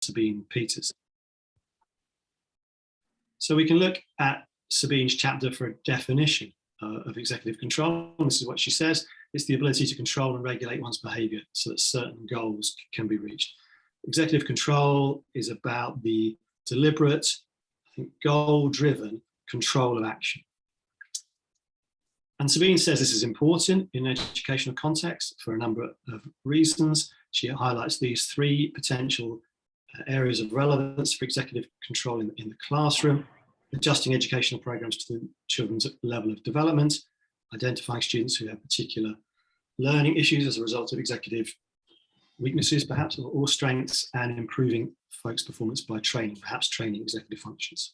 Sabine-Peters. So we can look at Sabine's chapter for a definition of executive control. And this is what she says. It's the ability to control and regulate one's behavior so that certain goals can be reached. Executive control is about the deliberate, I think, goal-driven control of action. And Sabine says this is important in an educational context for a number of reasons. She highlights these three potential areas of relevance for executive control in the classroom: adjusting educational programs to the children's level of development, identifying students who have particular learning issues as a result of executive weaknesses, perhaps, or strengths, and improving folks' performance by training, perhaps training executive functions.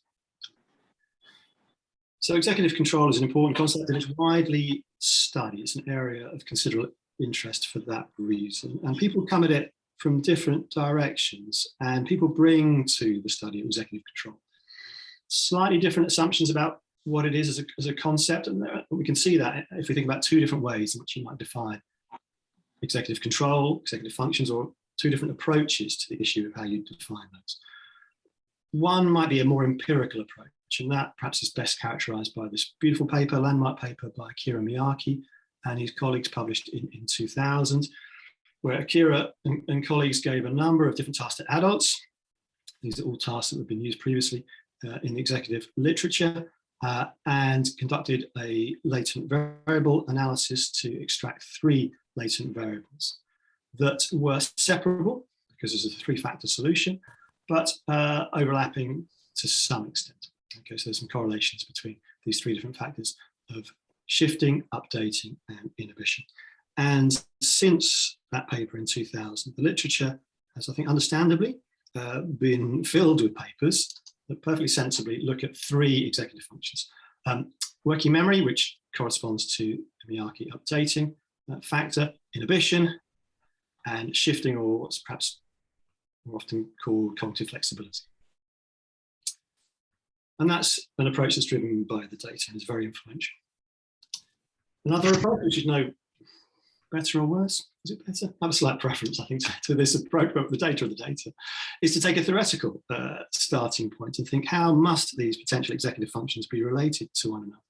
So executive control is an important concept and it's widely studied. It's an area of considerable interest for that reason. And people come at it from different directions, and people bring to the study of executive control slightly different assumptions about what it is as a concept. And we can see that if we think about two different ways in which you might define executive control, executive functions, or two different approaches to the issue of how you define those. One might be a more empirical approach, and that perhaps is best characterized by this beautiful paper, landmark paper by Akira Miyake and his colleagues, published in 2000, where Akira and colleagues gave a number of different tasks to adults. These are all tasks that have been used previously in the executive literature, and conducted a latent variable analysis to extract three latent variables that were separable because there's a three-factor solution, but overlapping to some extent. Okay, so there's some correlations between these three different factors of shifting, updating, and inhibition. And since that paper in 2000, the literature has, I think, understandably been filled with papers that perfectly sensibly look at three executive functions. Working memory, which corresponds to Miyake updating factor, inhibition, and shifting, or what's perhaps more often called cognitive flexibility. And that's an approach that's driven by the data and is very influential. Another approach, which is no better or worse, is it better? I have a slight preference, I think, to this approach, but the data, is to take a theoretical starting point and think, how must these potential executive functions be related to one another?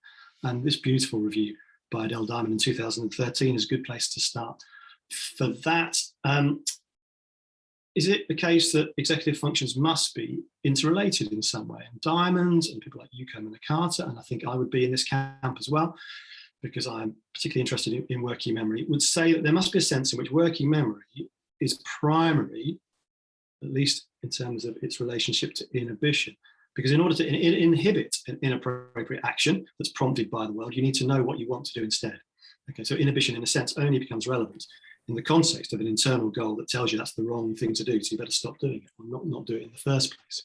And this beautiful review by Adele Diamond in 2013 is a good place to start. For that, is it the case that executive functions must be interrelated in some way? And Diamond and people like Yuko Minakata, and I think I would be in this camp as well, because I'm particularly interested in working memory, would say that there must be a sense in which working memory is primary, at least in terms of its relationship to inhibition. Because in order to inhibit an inappropriate action that's prompted by the world, you need to know what you want to do instead. Okay, so inhibition, in a sense, only becomes relevant in the context of an internal goal that tells you that's the wrong thing to do, so you better stop doing it or not do it in the first place.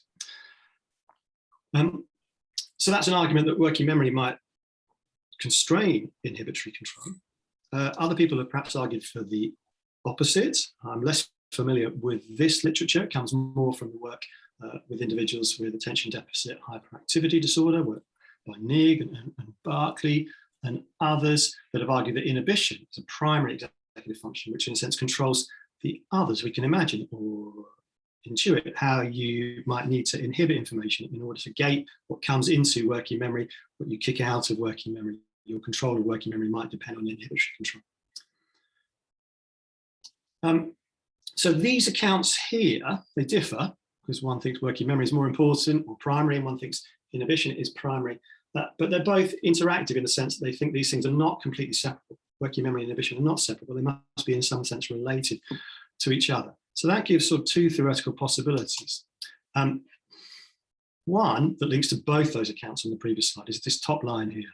So that's an argument that working memory might constrain inhibitory control. Other people have perhaps argued for the opposite. I'm less familiar with this literature. It comes more from the work with individuals with attention deficit hyperactivity disorder, work by Nigg and Barkley and others that have argued that inhibition is a primary executive function, which in a sense controls the others. We can imagine or intuit how you might need to inhibit information in order to gate what comes into working memory, what you kick out of working memory. Your control of working memory might depend on inhibitory control. So these accounts here, they differ because one thinks working memory is more important or primary, and one thinks inhibition is primary. But they're both interactive in the sense that they think these things are not completely separable. Working memory and inhibition are not separable. They must be in some sense related to each other. So that gives sort of two theoretical possibilities. One that links to both those accounts on the previous slide is this top line here,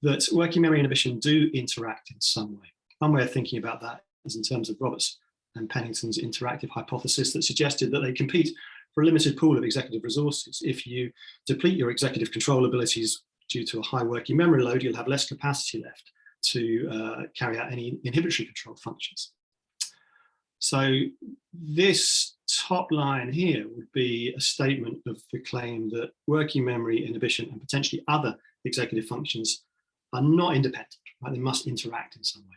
that working memory and inhibition do interact in some way. One way of thinking about that is in terms of Roberts and Pennington's interactive hypothesis that suggested that they compete for a limited pool of executive resources. If you deplete your executive control abilities due to a high working memory load, you'll have less capacity left to carry out any inhibitory control functions. So this top line here would be a statement of the claim that working memory, inhibition, and potentially other executive functions are not independent, right? They must interact in some way.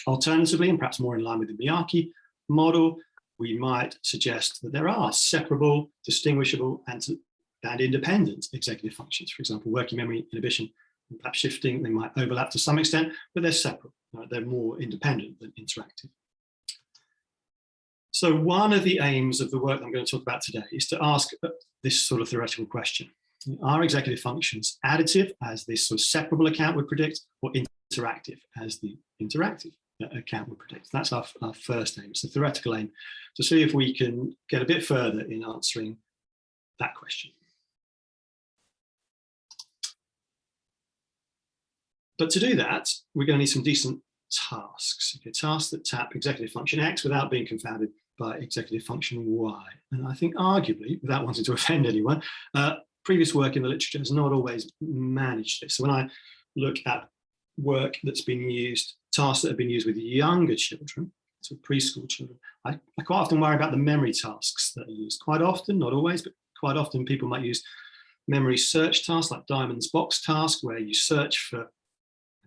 Alternatively, and perhaps more in line with the Miyake model, we might suggest that there are separable, distinguishable, and independent executive functions. For example, working memory, inhibition, and perhaps shifting, they might overlap to some extent, but they're separate. They're more independent than interactive. So one of the aims of the work I'm going to talk about today is to ask this sort of theoretical question. Are executive functions additive, as this sort of separable account would predict, or interactive, as the interactive account would predict? That's our first aim. It's a theoretical aim to see if we can get a bit further in answering that question. But to do that, we're going to need some decent tasks. Okay, tasks that tap executive function X without being confounded by executive function Y. And I think arguably, without wanting to offend anyone, previous work in the literature has not always managed this. So when I look at work that's been used, tasks that have been used with younger children, so preschool children, I quite often worry about the memory tasks that are used. Quite often, not always, but quite often people might use memory search tasks like Diamond's box task, where you search for,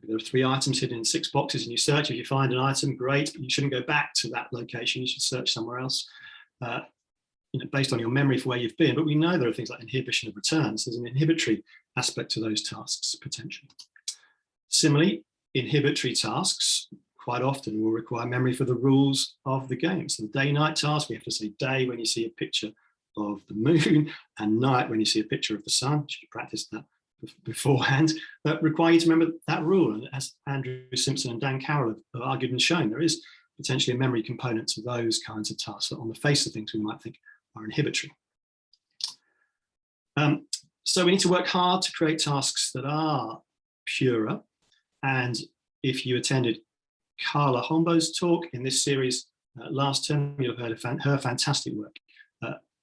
there are 3 items hidden in 6 boxes and you search. If you find an item, great, but you shouldn't go back to that location. You should search somewhere else, based on your memory for where you've been. But we know there are things like inhibition of returns. There's an inhibitory aspect to those tasks, potentially. Similarly, inhibitory tasks quite often will require memory for the rules of the game. So the day-night task, we have to say day when you see a picture of the moon, and night when you see a picture of the sun. You should practice that beforehand, that require you to remember that rule. And as Andrew Simpson and Dan Carroll have argued and shown, there is potentially a memory component to those kinds of tasks that on the face of things we might think are inhibitory. So we need to work hard to create tasks that are purer. And if you attended Carla Hombo's talk in this series last term, you'll have heard of her fantastic work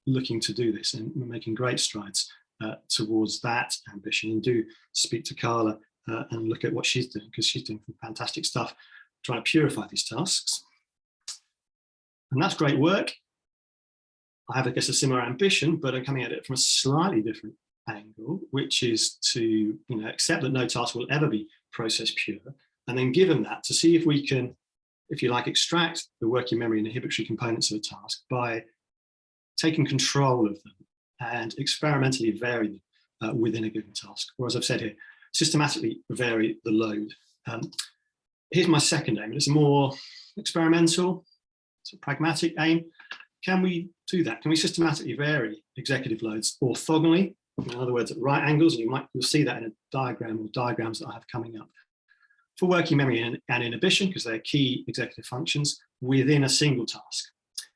looking to do this and making great strides towards that ambition. And do speak to Carla and look at what she's doing, because she's doing fantastic stuff trying to purify these tasks. And that's great work. I have, I guess, a similar ambition, but I'm coming at it from a slightly different angle, which is to accept that no task will ever be process pure, and then given that, to see if we can, if you like, extract the working memory and inhibitory components of a task by taking control of them and experimentally vary them within a given task, or as I've said here, systematically vary the load. Here's my second aim, and it's a more experimental, it's a pragmatic aim. Can we do that? Can we systematically vary executive loads orthogonally? In other words, at right angles, and you'll see that in a diagram or diagrams that I have coming up, for working memory and inhibition, because they're key executive functions within a single task.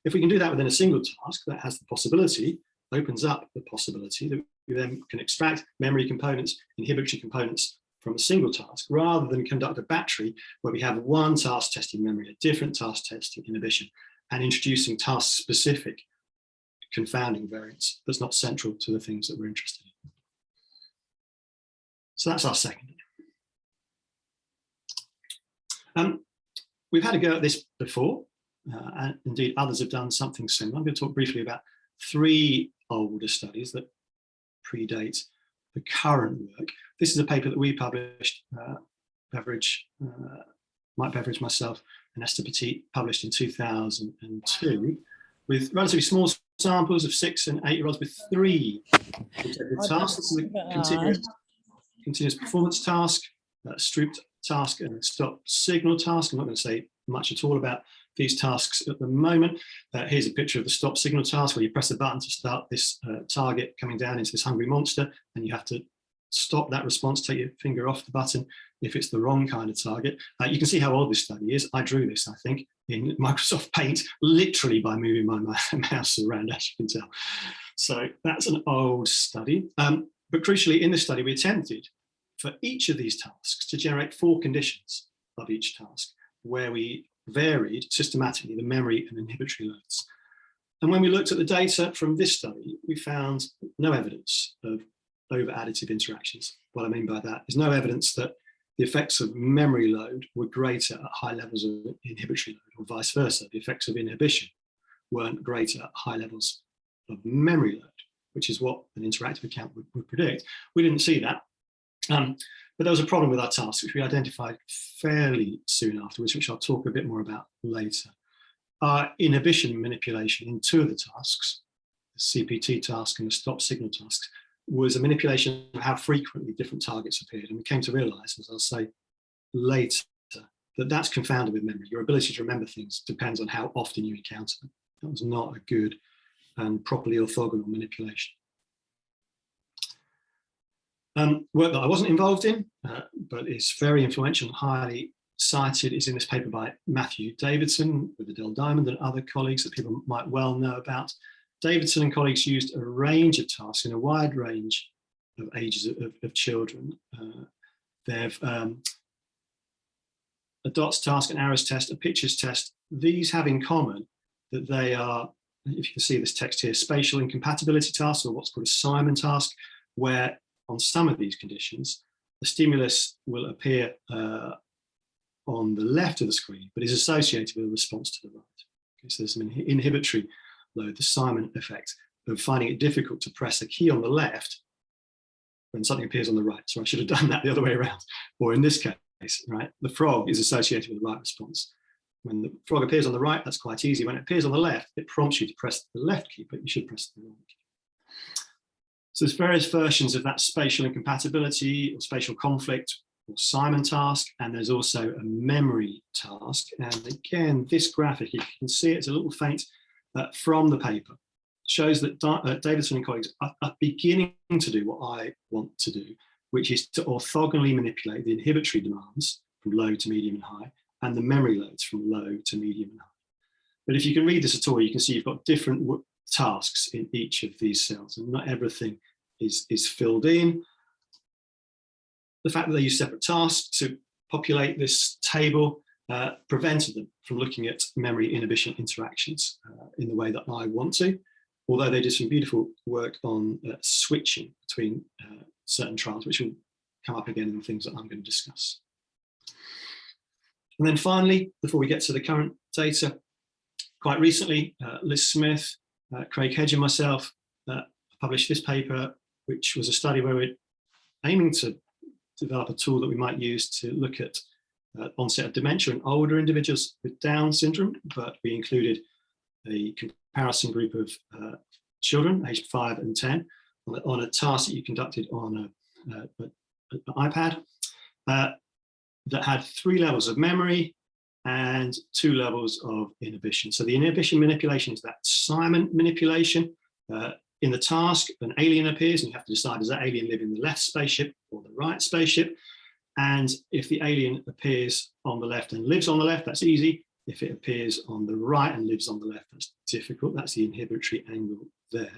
If we can do that within a single task, that has the possibility, opens up the possibility that we then can extract memory components, inhibitory components from a single task, rather than conduct a battery where we have one task testing memory, a different task testing inhibition, and introducing task-specific confounding variants that's not central to the things that we're interested in. So that's our second. We've had a go at this before, and indeed others have done something similar. I'm going to talk briefly about 3 older studies that predate the current work. This is a paper that we published, Mike Beveridge, myself, and Esther Petit, published in 2002, with relatively small samples of 6 and 8-year-olds with 3 tasks. This is a continuous performance task, Stroop task, and stop signal task. I'm not going to say much at all about these tasks at the moment. Here's a picture of the stop signal task, where you press a button to start this target coming down into this hungry monster, and you have to stop that response, take your finger off the button if it's the wrong kind of target. You can see how old this study is. I drew this, I think, in Microsoft Paint, literally by moving my mouse around, as you can tell. So that's an old study. But crucially, in this study, we attempted for each of these tasks to generate 4 conditions of each task, where we varied systematically the memory and inhibitory loads. And when we looked at the data from this study, we found no evidence of over-additive interactions. What I mean by that is no evidence that the effects of memory load were greater at high levels of inhibitory load, or vice versa. The effects of inhibition weren't greater at high levels of memory load, which is what an interactive account would predict. We didn't see that. But there was a problem with our task, which we identified fairly soon afterwards, which I'll talk a bit more about later. our inhibition manipulation in two of the tasks, the CPT task and the stop signal tasks, was a manipulation of how frequently different targets appeared. And we came to realize, as I'll say later, that that's confounded with memory. Your ability to remember things depends on how often you encounter them. That was not a good and properly orthogonal manipulation. Work that I wasn't involved in, but is very influential and highly cited, is in this paper by Matthew Davidson with Adele Diamond and other colleagues that people might well know about. Davidson and colleagues used a range of tasks in a wide range of ages of children. They've a dots task, an arrows test, a pictures test. These have in common that they are, if you can see this text here, spatial incompatibility tasks, or what's called a Simon task, where on some of these conditions, the stimulus will appear on the left of the screen, but is associated with a response to the right. Okay, so there's some inhibitory load, the Simon effect of finding it difficult to press a key on the left when something appears on the right. So I should have done that the other way around. Or in this case, right, the frog is associated with the right response. When the frog appears on the right, that's quite easy. When it appears on the left, it prompts you to press the left key, but you should press the right key. So there's various versions of that spatial incompatibility or spatial conflict or Simon task, and there's also a memory task. And again, this graphic, if you can see it's a little faint from the paper, shows that Davidson and colleagues are beginning to do what I want to do, which is to orthogonally manipulate the inhibitory demands from low to medium and high, and the memory loads from low to medium and high. But if you can read this at all, you can see you've got different tasks in each of these cells, and not everything is filled in. The fact that they use separate tasks to populate this table prevented them from looking at memory inhibition interactions in the way that I want to, although they did some beautiful work on switching between certain trials, which will come up again in the things that I'm going to discuss. And then finally, before we get to the current data, quite recently, Liz Smith, Craig Hedge and myself published this paper, which was a study where we're aiming to develop a tool that we might use to look at onset of dementia in older individuals with Down syndrome, but we included a comparison group of children aged 5 and 10 on a task that you conducted on an iPad that had 3 levels of memory and 2 levels of inhibition. So the inhibition manipulation is that Simon manipulation. In the task, an alien appears and you have to decide, does that alien live in the left spaceship or the right spaceship? And if the alien appears on the left and lives on the left, that's easy. If it appears on the right and lives on the left, that's difficult. That's the inhibitory angle there.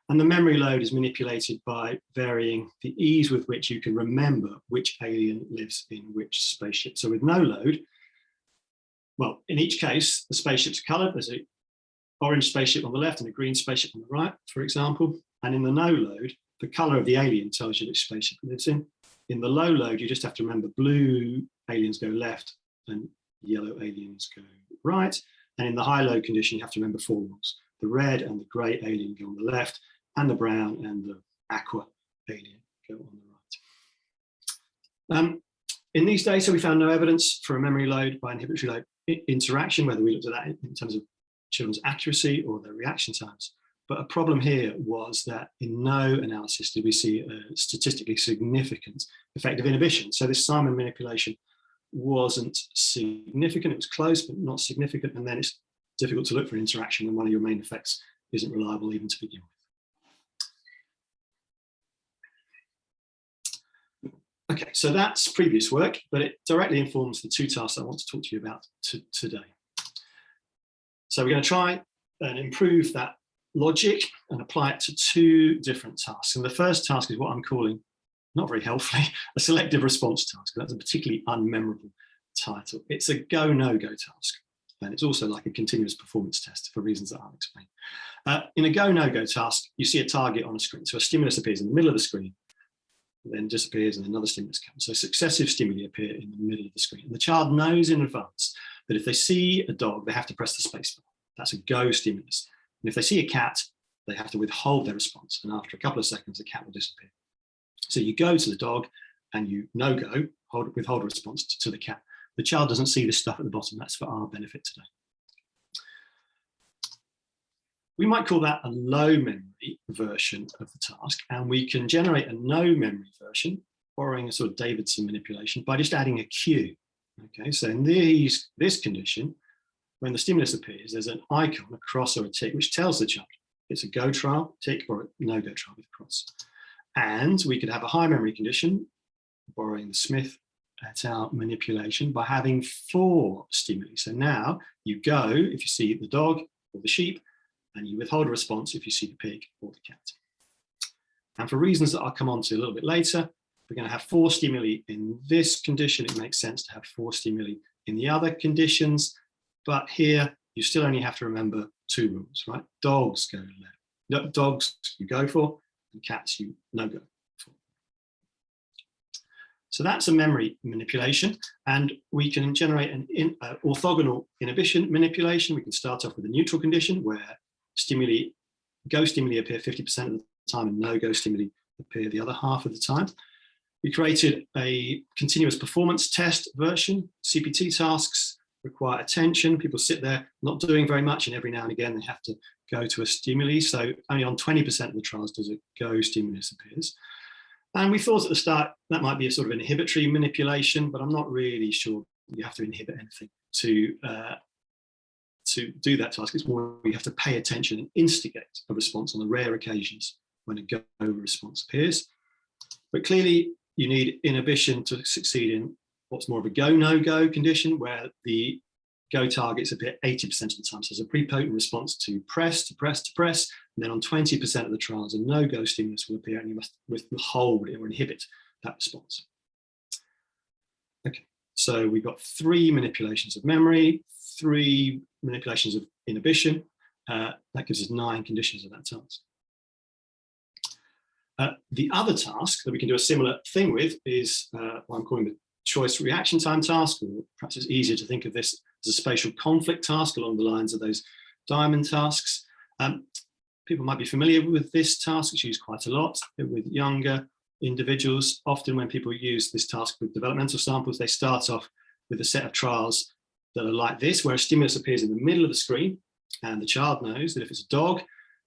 And the memory load is manipulated by varying the ease with which you can remember which alien lives in which spaceship. So with no load, well, in each case, the spaceships are colored. There's an orange spaceship on the left and a green spaceship on the right, for example. And in the no load, the color of the alien tells you which spaceship it lives in. In the low load, you just have to remember blue aliens go left and yellow aliens go right. And in the high load condition, you have to remember 4 rules. The red and the gray alien go on the left, and the brown and the aqua alien go on the right. In these data, we found no evidence for a memory load by inhibitory load interaction, whether we looked at that in terms of children's accuracy or their reaction times. But a problem here was that in no analysis did we see a statistically significant effect of inhibition. So this Simon manipulation wasn't significant. It was close, but not significant. And then it's difficult to look for interaction when one of your main effects isn't reliable even to begin with. Okay, so that's previous work, but it directly informs the 2 tasks I want to talk to you about today. So we're going to try and improve that logic and apply it to 2 different tasks. And the first task is what I'm calling, not very helpfully, a selective response task. That's a particularly unmemorable title. It's a go, no-go task. And it's also like a continuous performance test for reasons that I'll explain. In a go, no-go task, you see a target on a screen. So a stimulus appears in the middle of the screen, then disappears and another stimulus comes. So successive stimuli appear in the middle of the screen. And the child knows in advance that if they see a dog, they have to press the space bar. That's a go stimulus. And if they see a cat, they have to withhold their response. And after a couple of seconds, the cat will disappear. So you go to the dog and you no-go, withhold response to the cat. The child doesn't see this stuff at the bottom. That's for our benefit today. We might call that a low memory version of the task, and we can generate a no memory version, borrowing a sort of Davidson manipulation, by just adding a cue. Okay, so in this condition, when the stimulus appears, there's an icon, a cross or a tick, which tells the child it's a go trial, tick, or a no-go trial with a cross. And we could have a high memory condition, borrowing the Smith et al. Manipulation, by having 4 stimuli. So now you go if you see the dog or the sheep, and you withhold a response if you see the pig or the cat. And for reasons that I'll come on to a little bit later, we're going to have 4 stimuli in this condition. It makes sense to have 4 stimuli in the other conditions, but here you still only have to remember 2 rules, right? Dogs go left. Dogs you go for, and cats you no go for. So that's a memory manipulation, and we can generate an orthogonal inhibition manipulation. We can start off with a neutral condition where go stimuli appear 50% of the time and no-go stimuli appear the other half of the time. We created a continuous performance test version. CPT tasks require attention. People sit there not doing very much, and every now and again they have to go to a stimuli. So only on 20% of the trials does a go stimulus appears. And we thought at the start that might be a sort of inhibitory manipulation, but I'm not really sure you have to inhibit anything to do that task. It's more you have to pay attention and instigate a response on the rare occasions when a go response appears. But clearly you need inhibition to succeed in what's more of a go, no-go condition, where the go targets appear 80% of the time. So there's a prepotent response to press, and then on 20% of the trials, a no-go stimulus will appear, and you must withhold or inhibit that response. Okay, so we've got 3 manipulations of memory, 3 manipulations of inhibition. That gives us 9 conditions of that task. The other task that we can do a similar thing with is what I'm calling the choice reaction time task, or perhaps it's easier to think of this as a spatial conflict task along the lines of those diamond tasks. People might be familiar with this task. It's used quite a lot with younger individuals. Often when people use this task with developmental samples, they start off with a set of trials that are like this, where a stimulus appears in the middle of the screen, and the child knows that if it's a dog,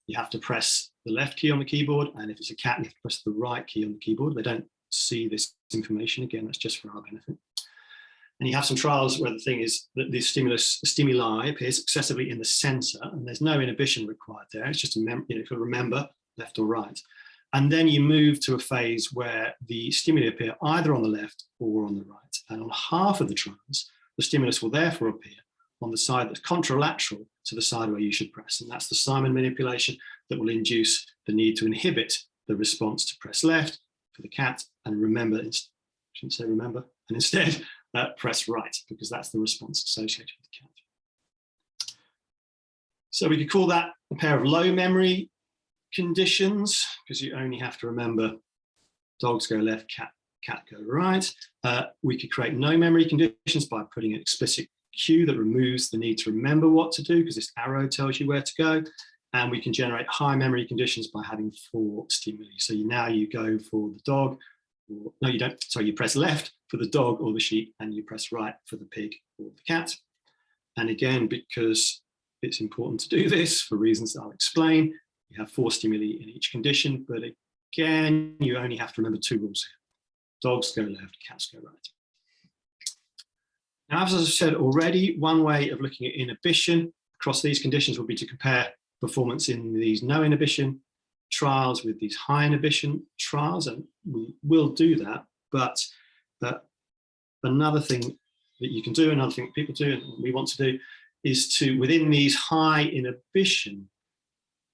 you have to press the left key on the keyboard, and if it's a cat, you have to press the right key on the keyboard. They don't see this information. Again, that's just for our benefit. And you have some trials where the thing is that the stimuli appear successively in the center, and there's no inhibition required there. It's just if you remember left or right. And then you move to a phase where the stimuli appear either on the left or on the right. And on half of the trials, the stimulus will therefore appear on the side that's contralateral to the side where you should press. And that's the Simon manipulation that will induce the need to inhibit the response to press left for the cat, and remember, I shouldn't say remember, and instead press right, because that's the response associated with the cat. So we could call that a pair of low memory conditions, because you only have to remember dogs go left, cat go right. We could create no memory conditions by putting an explicit cue that removes the need to remember what to do, because this arrow tells you where to go. And we can generate high memory conditions by having 4 stimuli. So now you go for the dog, or no, you don't. Sorry, you press left for the dog or the sheep, and you press right for the pig or the cat. And again, because it's important to do this for reasons that I'll explain, you have 4 stimuli in each condition. But again, you only have to remember 2 rules here. Dogs go left, cats go right. Now, as I said already, one way of looking at inhibition across these conditions would be to compare performance in these no inhibition trials with these high inhibition trials, and we will do that. But another thing that you can do, another thing that people do, and we want to do, is to, within these high inhibition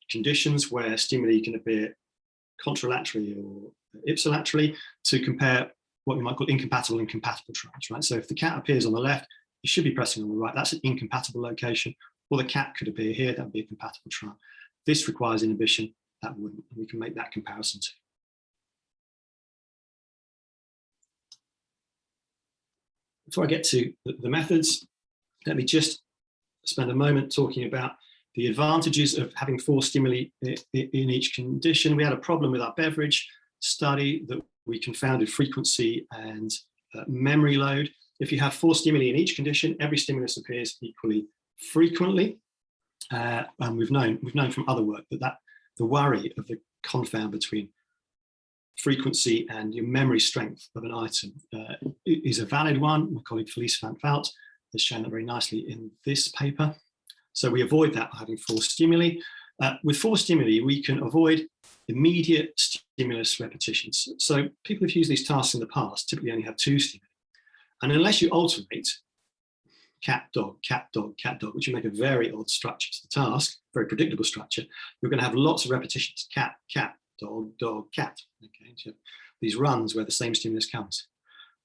conditions where stimuli can appear contralaterally or ipsilaterally, to compare what we might call incompatible and compatible trials, right? So if the cat appears on the left, you should be pressing on the right. That's an incompatible location. Or the cat could appear here, that would be a compatible trial. This requires inhibition, that wouldn't, and we can make that comparison too. Before I get to the methods, let me just spend a moment talking about the advantages of having 4 stimuli in each condition. We had a problem with our beverage study that we confounded frequency and memory load. If you have 4 stimuli in each condition, every stimulus appears equally frequently. And we've known from other work that the worry of the confound between frequency and your memory strength of an item is a valid one. My colleague Felice van Vout has shown that very nicely in this paper. So we avoid that by having 4 stimuli. With 4 stimuli, we can avoid immediate stimulus repetitions. So people who've used these tasks in the past typically only have 2 stimuli. And unless you alternate cat, dog, which will make a very odd structure to the task, very predictable structure, you're going to have lots of repetitions. Cat, dog, cat. Okay, so these runs where the same stimulus comes.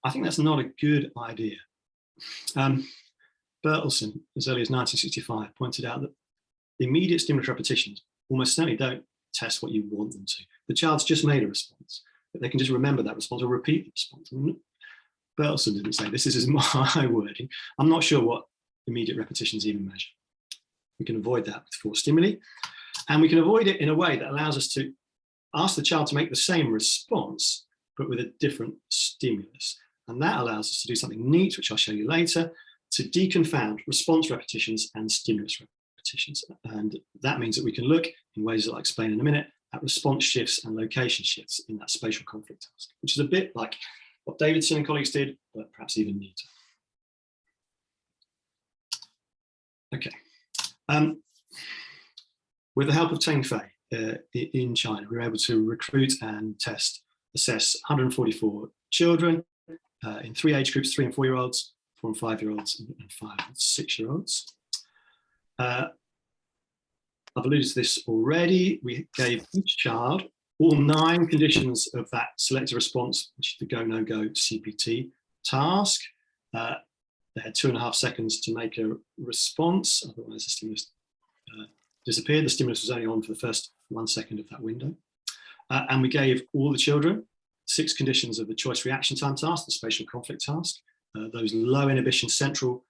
I think that's not a good idea. Bertelsen, as early as 1965, pointed out that immediate stimulus repetitions almost certainly don't test what you want them to. The child's just made a response, but they can just remember that response or repeat the response. Bertelsen didn't say, this is my wording. I'm not sure what immediate repetitions even measure. We can avoid that with 4 stimuli, and we can avoid it in a way that allows us to ask the child to make the same response, but with a different stimulus. And that allows us to do something neat, which I'll show you later, to deconfound response repetitions and stimulus repetitions. And that means that we can look in ways that I'll explain in a minute at response shifts and location shifts in that spatial conflict task, which is a bit like what Davidson and colleagues did, but perhaps even neater. Okay. With the help of Teng Fei in China, we were able to recruit and assess 144 children in 3 age groups, 3 and 4-year-olds, 4 and 5-year-olds, and 5 and 6-year-olds. I've alluded to this already. We gave each child all 9 conditions of that selective response, which is the go, no go CPT task. They had 2.5 seconds to make a response, otherwise the stimulus disappeared. The stimulus was only on for the first 1 second of that window. And we gave all the children 6 conditions of the choice reaction time task, the spatial conflict task. Those low inhibition central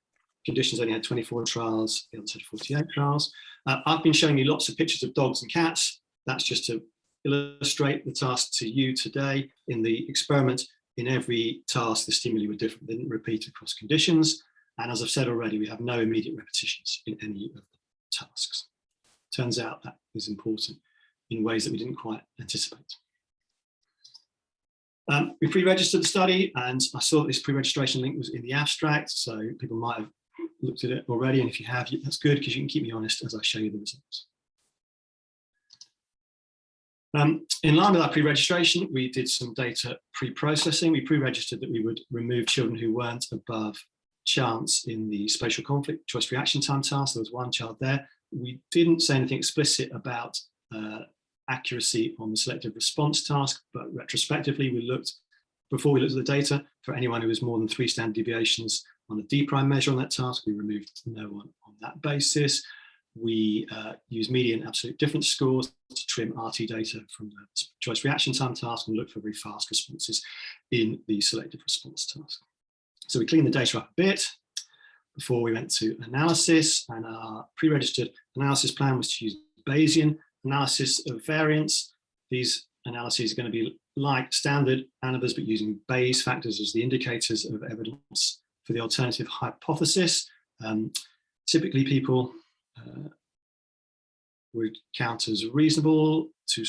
conditions only had 24 trials, the others had 48 trials. I've been showing you lots of pictures of dogs and cats. That's just to illustrate the task to you today. In the experiment, in every task, the stimuli were different, they didn't repeat across conditions. And as I've said already, we have no immediate repetitions in any of the tasks. Turns out that is important in ways that we didn't quite anticipate. We pre-registered the study, and I saw that this pre-registration link was in the abstract, so people might have looked at it already, and if you have, that's good because you can keep me honest as I show you the results. In line with our pre-registration, we did some data pre-processing. We pre-registered that we would remove children who weren't above chance in the spatial conflict choice reaction time task. There was 1 child there. We didn't say anything explicit about accuracy on the selective response task, but retrospectively we looked, before we looked at the data, for anyone who was more than 3 standard deviations on a D' measure on that task. We removed no one on that basis. We use median absolute difference scores to trim RT data from the choice reaction time task and look for very fast responses in the selective response task. So we cleaned the data up a bit before we went to analysis, and our pre-registered analysis plan was to use Bayesian analysis of variance. These analyses are going to be like standard ANOVAs, but using Bayes factors as the indicators of evidence for the alternative hypothesis. Typically people would count as reasonable to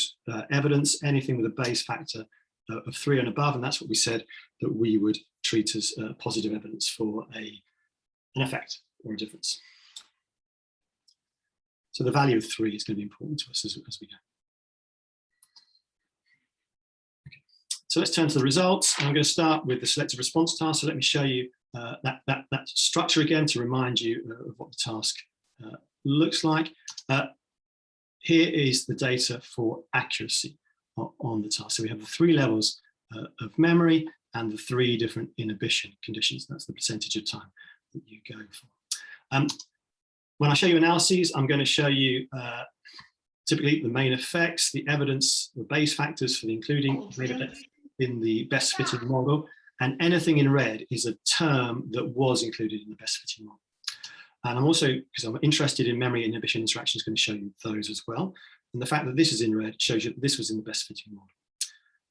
evidence anything with a Bayes factor of 3 and above, and that's what we said that we would treat as positive evidence for an effect or a difference. So the value of 3 is going to be important to us as we go. Okay. So let's turn to the results. I'm going to start with the selective response task. So let me show you that structure again to remind you of what the task looks like. Here is the data for accuracy on the task. So we have the 3 levels of memory and the 3 different inhibition conditions. That's the percentage of time that you go for. When I show you analyses, I'm going to show you typically the main effects, the evidence, the Bayes factors for the including in the best fitting model, and anything in red is a term that was included in the best fitting model. And I'm also, because I'm interested in memory inhibition interactions, going to show you those as well. And the fact that this is in red shows you that this was in the best fitting model.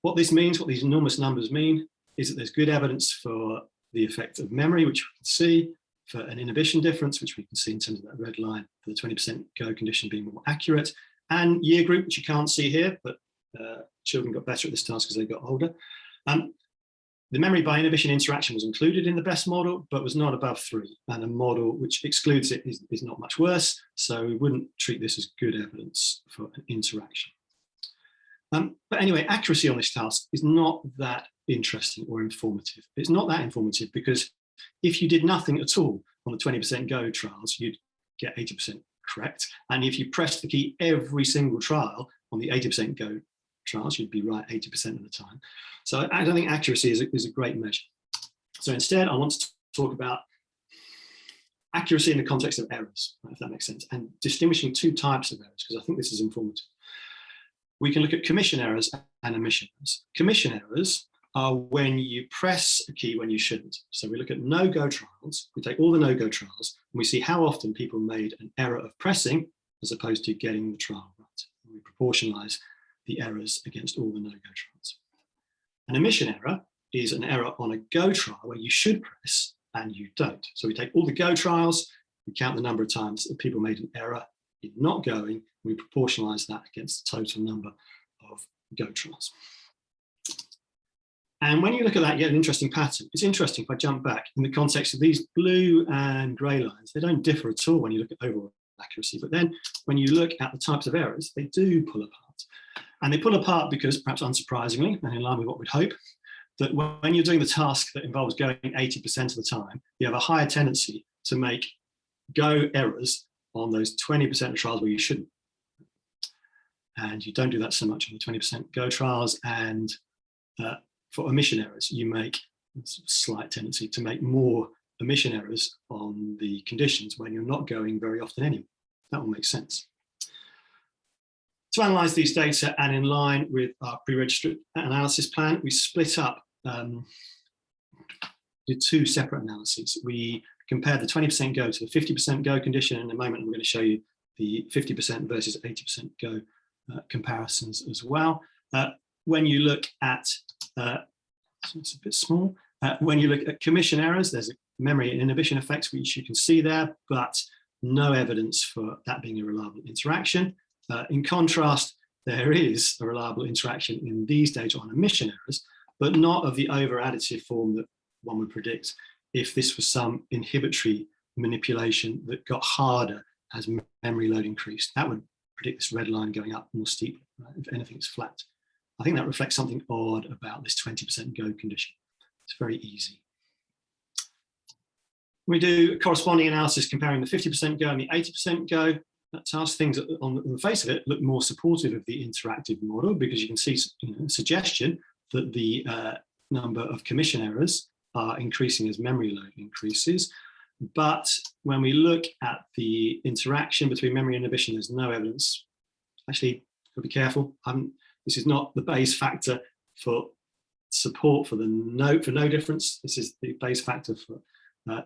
What this means, what these enormous numbers mean, is that there's good evidence for the effect of memory, which we can see, for an inhibition difference, which we can see in terms of that red line for the 20% go condition being more accurate, and year group, which you can't see here, but children got better at this task as they got older. The memory by inhibition interaction was included in the best model, but was not above 3. And a model which excludes it is not much worse. So we wouldn't treat this as good evidence for an interaction. But anyway, accuracy on this task is not that interesting or informative. It's not that informative because if you did nothing at all on the 20% go trials, you'd get 80% correct. And if you pressed the key every single trial on the 80% go trials, you'd be right 80% of the time. So I don't think accuracy is a great measure. So instead, I want to talk about accuracy in the context of errors, if that makes sense, and distinguishing 2 types of errors, because I think this is informative. We can look at commission errors and omission errors. Commission errors are when you press a key when you shouldn't. So we look at no-go trials, we take all the no-go trials, and we see how often people made an error of pressing as opposed to getting the trial right. And we proportionalize the errors against all the no-go trials. An omission error is an error on a go trial where you should press and you don't. So we take all the go trials, we count the number of times that people made an error in not going, we proportionalize that against the total number of go trials. And when you look at that, you get an interesting pattern. It's interesting if I jump back in the context of these blue and grey lines, they don't differ at all when you look at overall accuracy. But then when you look at the types of errors, they do pull apart. And they pull apart because, perhaps unsurprisingly, and in line with what we'd hope, that when you're doing the task that involves going 80% of the time, you have a higher tendency to make go errors on those 20% of trials where you shouldn't. And you don't do that so much on the 20% go trials. And for omission errors, you make a slight tendency to make more omission errors on the conditions when you're not going very often anyway. That will make sense. To analyze these data and in line with our pre-registered analysis plan, we split up, did 2 separate analyses. We compared the 20% go to the 50% go condition. In a moment, I'm going to show you the 50% versus 80% go comparisons as well. When you look at, it's a bit small, when you look at commission errors, there's a memory and inhibition effects, which you can see there, but no evidence for that being a reliable interaction. In contrast, there is a reliable interaction in these data on omission errors, but not of the over-additive form that one would predict if this was some inhibitory manipulation that got harder as memory load increased. That would predict this red line going up more steeply. Right? If anything, it's flat. I think that reflects something odd about this 20% go condition. It's very easy. We do a corresponding analysis comparing the 50% go and the 80% go task. Things on the face of it look more supportive of the interactive model because you can see a suggestion that the number of commission errors are increasing as memory load increases. But when we look at the interaction between memory and inhibition, there's no evidence. Actually, got to be careful. This is not the Bayes factor for support for the no difference. This is the Bayes factor for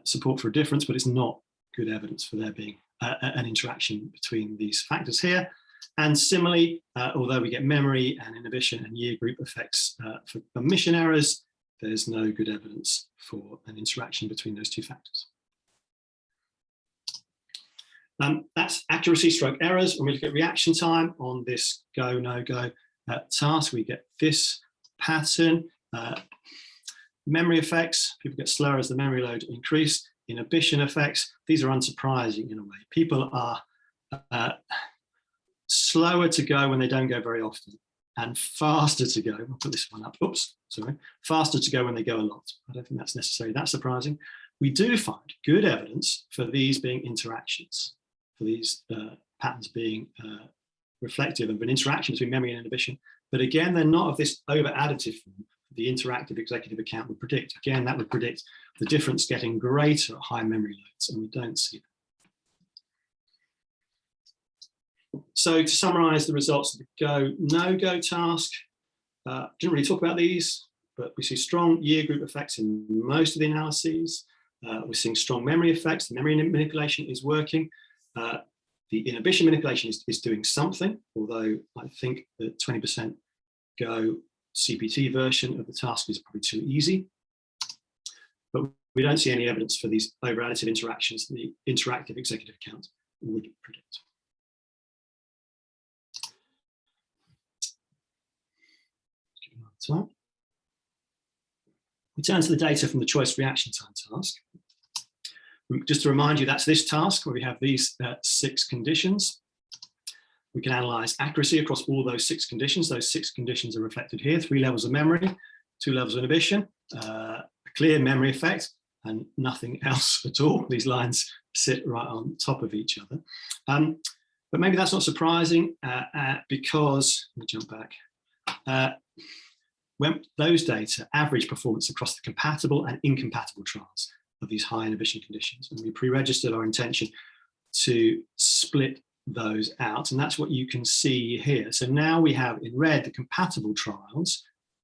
support for a difference, but it's not good evidence for there being an interaction between these factors here. And similarly, although we get memory and inhibition and year group effects for omission errors, there's no good evidence for an interaction between those 2 factors. That's accuracy stroke errors. When we look at reaction time on this go, no go task, we get this pattern. Memory effects, people get slower as the memory load increase. Inhibition effects, these are unsurprising in a way. People are slower to go when they don't go very often and faster to go. I'll put this one up. Oops, sorry. Faster to go when they go a lot. I don't think that's necessarily that surprising. We do find good evidence for these being interactions, for these patterns being reflective of an interaction between memory and inhibition. But again, they're not of this over-additive form the interactive executive account would predict. Again, that would predict the difference getting greater at high memory loads, and we don't see that. So to summarize the results of the go, no-go task, didn't really talk about these, but we see strong year group effects in most of the analyses. We're seeing strong memory effects. The memory manipulation is working. The inhibition manipulation is doing something, although I think the 20% go CPT version of the task is probably too easy. But we don't see any evidence for these over-additive interactions that the interactive executive count would predict. We turn to the data from the choice reaction time task. Just to remind you, that's this task where we have these 6 conditions. We can analyze accuracy across all those 6 conditions. Those 6 conditions are reflected here: 3 levels of memory, 2 levels of inhibition, a clear memory effect, and nothing else at all. These lines sit right on top of each other. But maybe that's not surprising because, let me jump back, when those data average performance across the compatible and incompatible trials of these high inhibition conditions. And we pre-registered our intention to split those out. And that's what you can see here. So now we have in red the compatible trials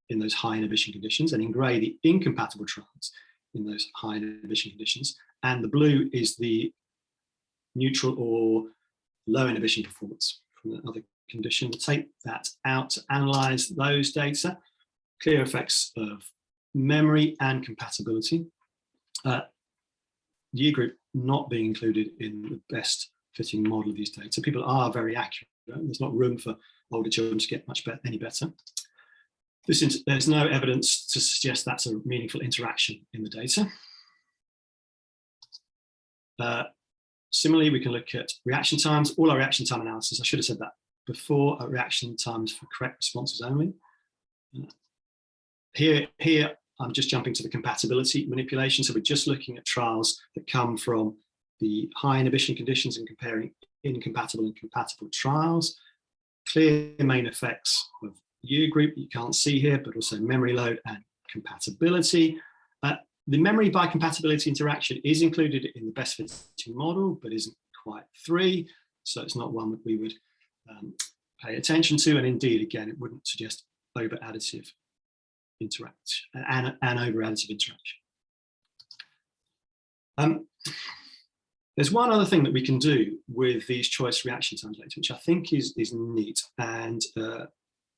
in those high inhibition conditions, and in gray the incompatible trials in those high inhibition conditions. And the blue is the neutral or low inhibition performance from the other condition. We'll take that out to analyze those data. Clear effects of memory and compatibility. Year group not being included in the best fitting model of these data. People are very accurate. There's not room for older children to get much better, any better. There's no evidence to suggest that's a meaningful interaction in the data. Similarly, we can look at reaction times. All our reaction time analysis, I should have said that before, are reaction times for correct responses only. Here, I'm just jumping to the compatibility manipulation. So we're just looking at trials that come from the high inhibition conditions and comparing incompatible and compatible trials. Clear main effects of year group you can't see here, but also memory load and compatibility. The memory by compatibility interaction is included in the best fitting model, but isn't quite 3. So it's not one that we would pay attention to. And indeed, again, it wouldn't suggest over additive interaction and over additive interaction. There's one other thing that we can do with these choice reaction times data, which I think is neat, and I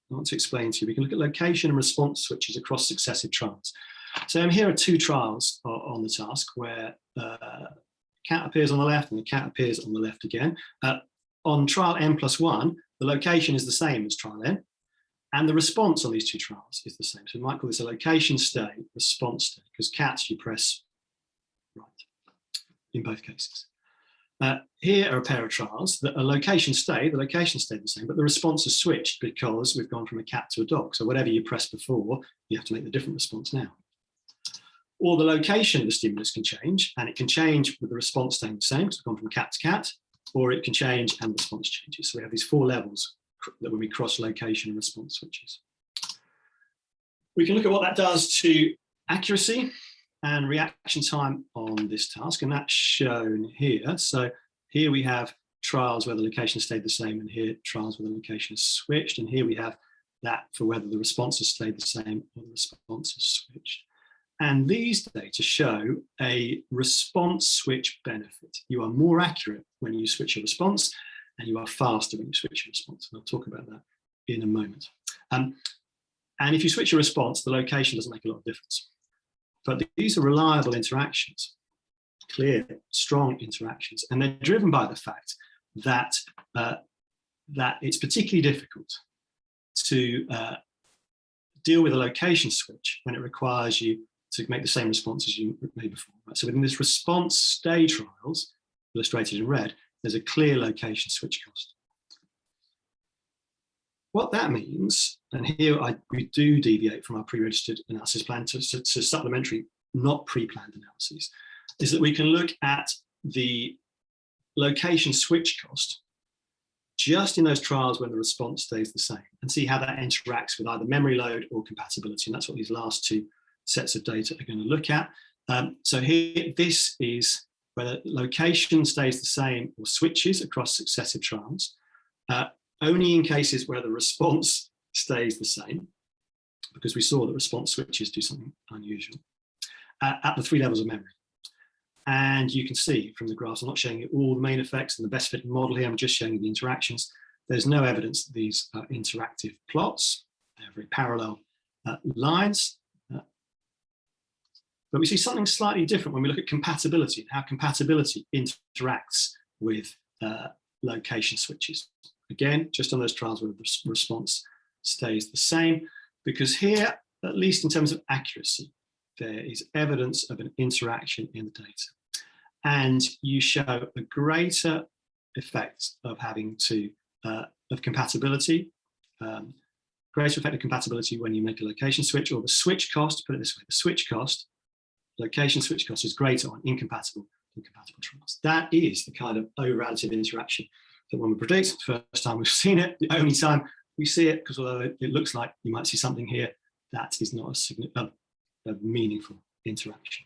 want to explain to you. We can look at location and response switches across successive trials. So here are 2 trials on the task where cat appears on the left and the cat appears on the left again. On trial n+1, the location is the same as trial n, and the response on these 2 trials is the same. So we might call this a location stay, response stay, because cats you press right in both cases. Here are a pair of trials that are location stay, the location stayed the same, but the response is switched because we've gone from a cat to a dog. So whatever you pressed before, you have to make the different response now. Or the location of the stimulus can change, and it can change with the response staying the same, because we've gone from cat to cat, or it can change and the response changes. So we have these 4 levels that when we cross location and response switches. We can look at what that does to accuracy and reaction time on this task, and that's shown here. So here we have trials where the location stayed the same, and here trials where the location is switched, and here we have that for whether the responses stayed the same or the response is switched. And these data show a response switch benefit. You are more accurate when you switch a response, and you are faster when you switch a response. And I'll talk about that in a moment. And if you switch a response, the location doesn't make a lot of difference. But these are reliable interactions, clear, strong interactions, and they're driven by the fact that, that it's particularly difficult to deal with a location switch when it requires you to make the same response as you made before. Right? So within this response stay trials, illustrated in red, there's a clear location switch cost. What that means, and here we do deviate from our pre-registered analysis plan to supplementary, not pre-planned analyses, is that we can look at the location switch cost just in those trials when the response stays the same, and see how that interacts with either memory load or compatibility. And that's what these last 2 sets of data are going to look at. So here, this is whether location stays the same or switches across successive trials, only in cases where the response stays the same, because we saw that response switches do something unusual, at the 3 levels of memory. And you can see from the graphs, I'm not showing you all the main effects and the best fitting model here, I'm just showing you the interactions. There's no evidence that these are interactive plots. They're very parallel lines. But we see something slightly different when we look at compatibility and how compatibility interacts with location switches. Again, just on those trials where the response stays the same, because here, at least in terms of accuracy, there is evidence of an interaction in the data. And you show a greater effect of having to, of compatibility, greater effect of compatibility when you make a location switch, or the switch cost, put it this way, the switch cost, location switch cost is greater on incompatible trials. That is the kind of over-additive interaction that when we predict, the first time we've seen it, the only time we see it, because although it looks like you might see something here, that is not a meaningful interaction.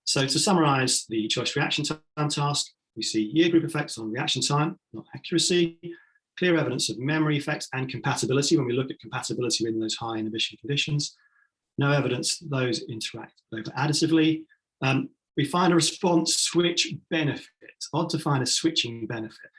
So to summarize the choice reaction time task, we see year group effects on reaction time, not accuracy, clear evidence of memory effects and compatibility when we look at compatibility in those high inhibition conditions. No evidence that those interact over additively. We find a response switch benefit. Odd to find a switching benefit.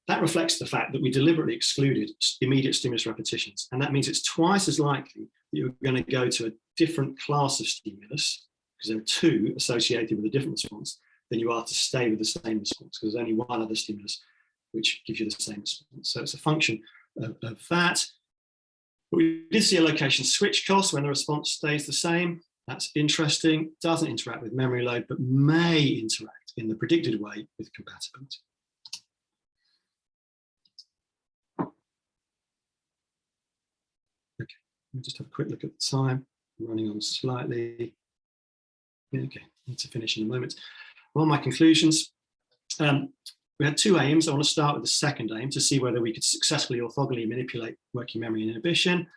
That reflects the fact that we deliberately excluded immediate stimulus repetitions. And that means it's twice as likely that you're going to go to a different class of stimulus, because there are two associated with a different response, than you are to stay with the same response, because there's only one other stimulus which gives you the same response. So it's a function of that. But we did see a location switch cost when the response stays the same. That's interesting. Doesn't interact with memory load, but may interact in the predicted way with compatibility. Okay, let me just have a quick look at the time. I'm running on slightly. Okay, need to finish in a moment. Well, my conclusions. We had two aims. I want to start with the second aim to see whether we could successfully orthogonally manipulate working memory and inhibition.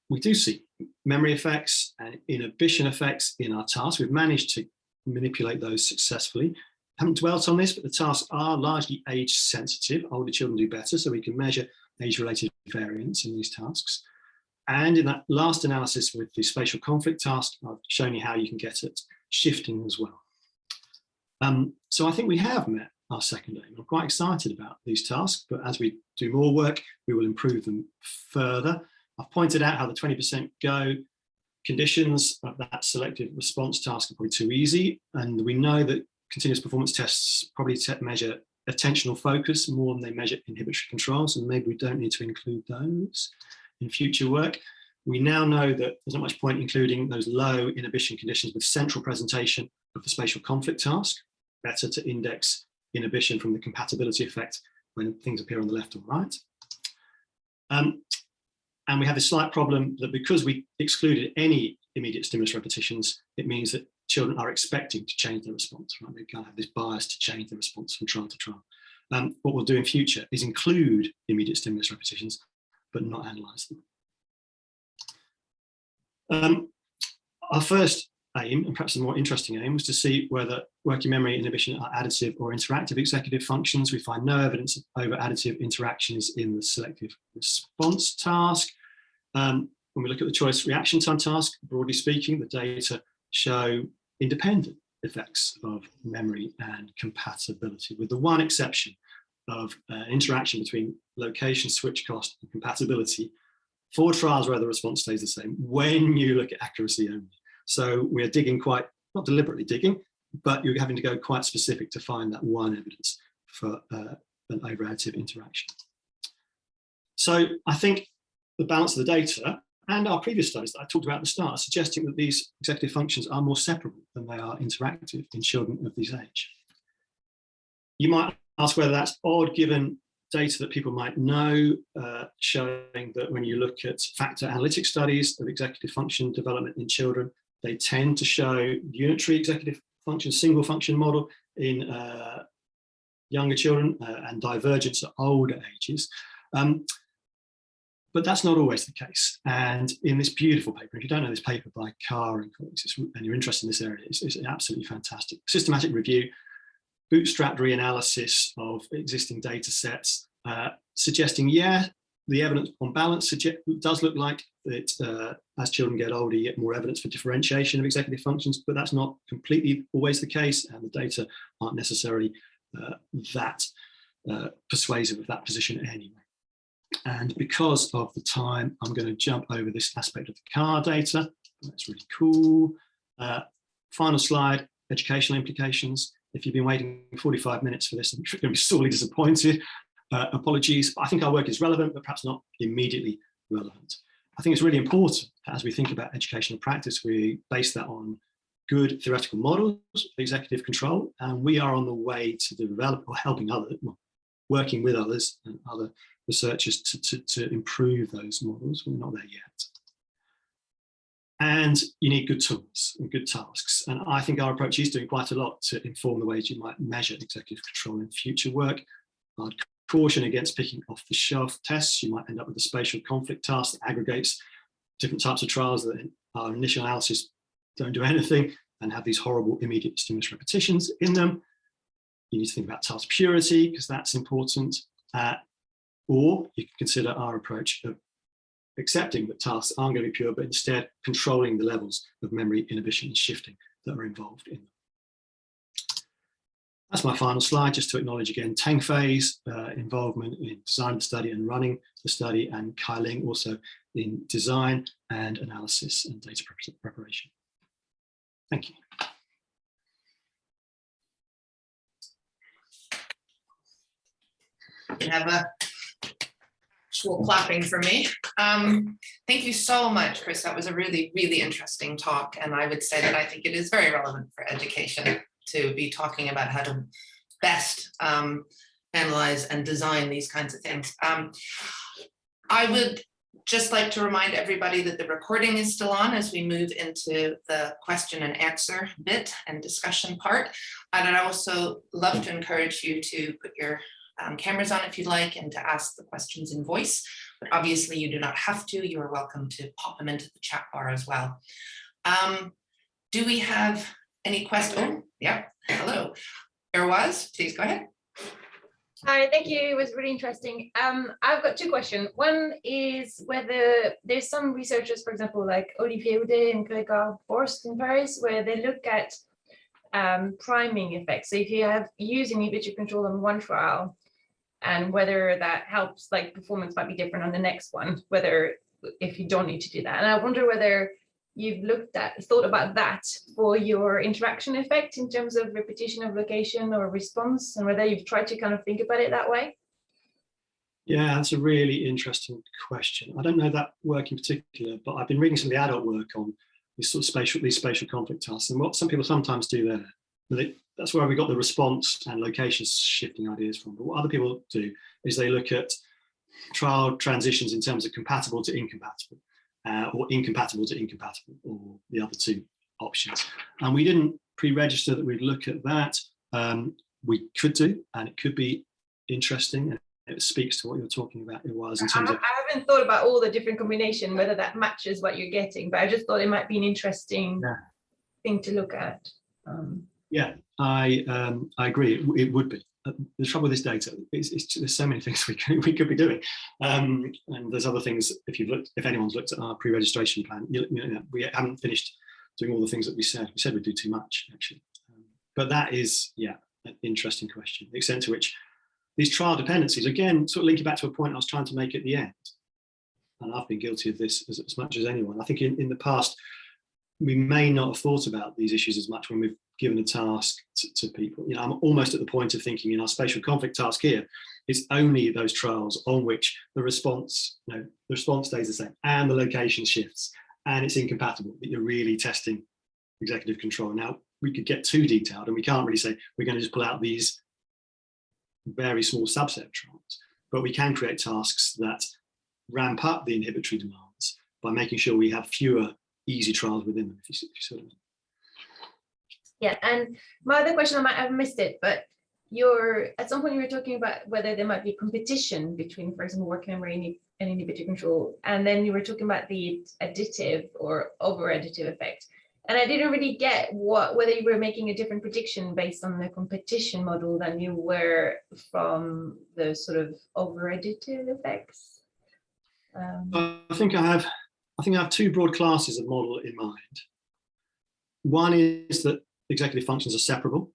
We do see memory effects and inhibition effects in our task. We've managed to manipulate those successfully. Haven't dwelt on this, but the tasks are largely age sensitive. Older children do better, so we can measure age-related variance in these tasks. And in that last analysis with the spatial conflict task, I've shown you how you can get at shifting as well. So I think we have met our second aim. I'm quite excited about these tasks, but as we do more work, we will improve them further. I've pointed out how the 20% go conditions of that selective response task are probably too easy. And we know that continuous performance tests probably measure attentional focus more than they measure inhibitory controls, and maybe we don't need to include those in future work. We now know that there's not much point including those low inhibition conditions with central presentation of the spatial conflict task. Better to index inhibition from the compatibility effect when things appear on the left or right. And we have a slight problem that because we excluded any immediate stimulus repetitions, it means that children are expecting to change their response. Right? They kind of have this bias to change their response from trial to trial. What we'll do in future is include immediate stimulus repetitions, but not analyze them. Our first aim, and perhaps the more interesting aim, was to see whether working memory and inhibition are additive or interactive executive functions. We find no evidence of over additive interactions in the selective response task. When we look at the choice reaction time task, broadly speaking, the data show independent effects of memory and compatibility, with the one exception of interaction between location switch cost and compatibility for trials where the response stays the same when you look at accuracy only. So we're digging quite, not deliberately digging, but you're having to go quite specific to find that one evidence for an over-additive interaction. So I think the balance of the data and our previous studies that I talked about at the start are suggesting that these executive functions are more separable than they are interactive in children of this age. You might ask whether that's odd given data that people might know, showing that when you look at factor analytic studies of executive function development in children, they tend to show unitary executive function, single function model in younger children and divergence at older ages. But that's not always the case. And in this beautiful paper, if you don't know this paper by Carr and colleagues, and you're interested in this area, it's absolutely fantastic. Systematic review, bootstrapped reanalysis of existing data sets, suggesting, yeah, the evidence on balance does look like that as children get older, you get more evidence for differentiation of executive functions, but that's not completely always the case, and the data aren't necessarily that persuasive of that position anyway. And because of the time, I'm going to jump over this aspect of the car data. That's really cool. Final slide, educational implications. If you've been waiting 45 minutes for this, I'm going to be sorely disappointed. Apologies. I think our work is relevant, but perhaps not immediately relevant. I think it's really important that as we think about educational practice, we base that on good theoretical models of executive control, and we are on the way to develop or helping others, working with others and other researchers to improve those models. We're not there yet. And you need good tools and good tasks. And I think our approach is doing quite a lot to inform the ways you might measure executive control in future work. I'd caution against picking off-the-shelf tests. You might end up with a spatial conflict task that aggregates different types of trials that in our initial analysis don't do anything and have these horrible immediate stimulus repetitions in them. You need to think about task purity, because that's important. Or you can consider our approach of accepting that tasks aren't going to be pure, but instead controlling the levels of memory, inhibition, and shifting that are involved in them. That's my final slide, just to acknowledge again Teng Fei's involvement in design of the study and running the study, and Kai Ling also in design and analysis and data preparation. Thank you. We have a actual clapping for me. Thank you so much, Chris. That was a really, really interesting talk. And I would say that I think it is very relevant for education to be talking about how to best analyze and design these kinds of things. I would just like to remind everybody that the recording is still on as we move into the question and answer bit and discussion part. And I'd also love to encourage you to put your cameras on if you'd like, and to ask the questions in voice, but obviously you do not have to. You are welcome to pop them into the chat bar as well. Do we have any questions? Oh, yeah, hello. Erwaz, please go ahead. Hi, thank you. It was really interesting. I've got two questions. One is whether there's some researchers, for example, like Olivier Houdet and Grégoire Borst in Paris, where they look at priming effects. So if you have using inhibitory control on one trial, and whether that helps, like performance might be different on the next one, whether if you don't need to do that. And I wonder whether you've thought about that for your interaction effect in terms of repetition of location or response, and whether you've tried to kind of think about it that way. Yeah, that's a really interesting question. I don't know that work in particular, but I've been reading some of the adult work on these sort of spatial conflict tasks, and what some people sometimes do there, that's where we got the response and location shifting ideas from. But what other people do is they look at trial transitions in terms of compatible to incompatible, or incompatible to incompatible, or the other two options. And we didn't pre-register that we'd look at that. We could do, and it could be interesting. And it speaks to what you're talking about. It was in terms of. I haven't thought about all the different combination, whether that matches what you're getting, but I just thought it might be an interesting thing to look at. Yeah, I agree. It would be. The trouble with this data is there's so many things we could be doing, and there's other things. If anyone's looked at our pre-registration plan, we haven't finished doing all the things that we said. We said we'd do too much, actually. But that is, an interesting question. The extent to which these trial dependencies, again, sort of linking back to a point I was trying to make at the end, and I've been guilty of this as much as anyone. I think in the past, we may not have thought about these issues as much when we've given a task to people. I'm almost at the point of thinking in our spatial conflict task here, it's only those trials on which the response stays the same and the location shifts and it's incompatible that you're really testing executive control. Now, we could get too detailed and we can't really say we're going to just pull out these very small subset trials, but we can create tasks that ramp up the inhibitory demands by making sure we have fewer easy trials within them, if you sort of. Yeah, and my other question, I might have missed it, but at some point you were talking about whether there might be competition between, for example, working memory and inhibitory control, and then you were talking about the additive or over-additive effect. And I didn't really get whether you were making a different prediction based on the competition model than you were from the sort of over-additive effects. I think I have two broad classes of model in mind. One is that executive functions are separable.